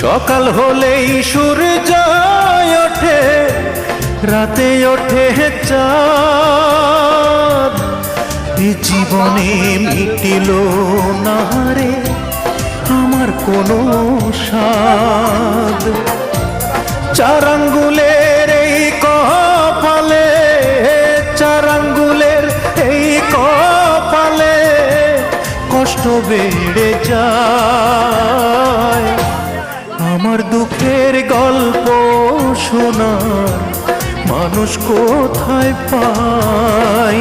সকাল হলেই সূর্য ওঠে, রাতে ওঠে চাঁদ। এ জীবনে মিটিল না রে আমার কোনো স্বাদ। চার আঙ্গুলের এই কপালে, চার আঙ্গুলের এই কপালে কষ্ট বেড়ে যায়। আমার দুঃখের গল্প শোনার মানুষ কোথায় পাই?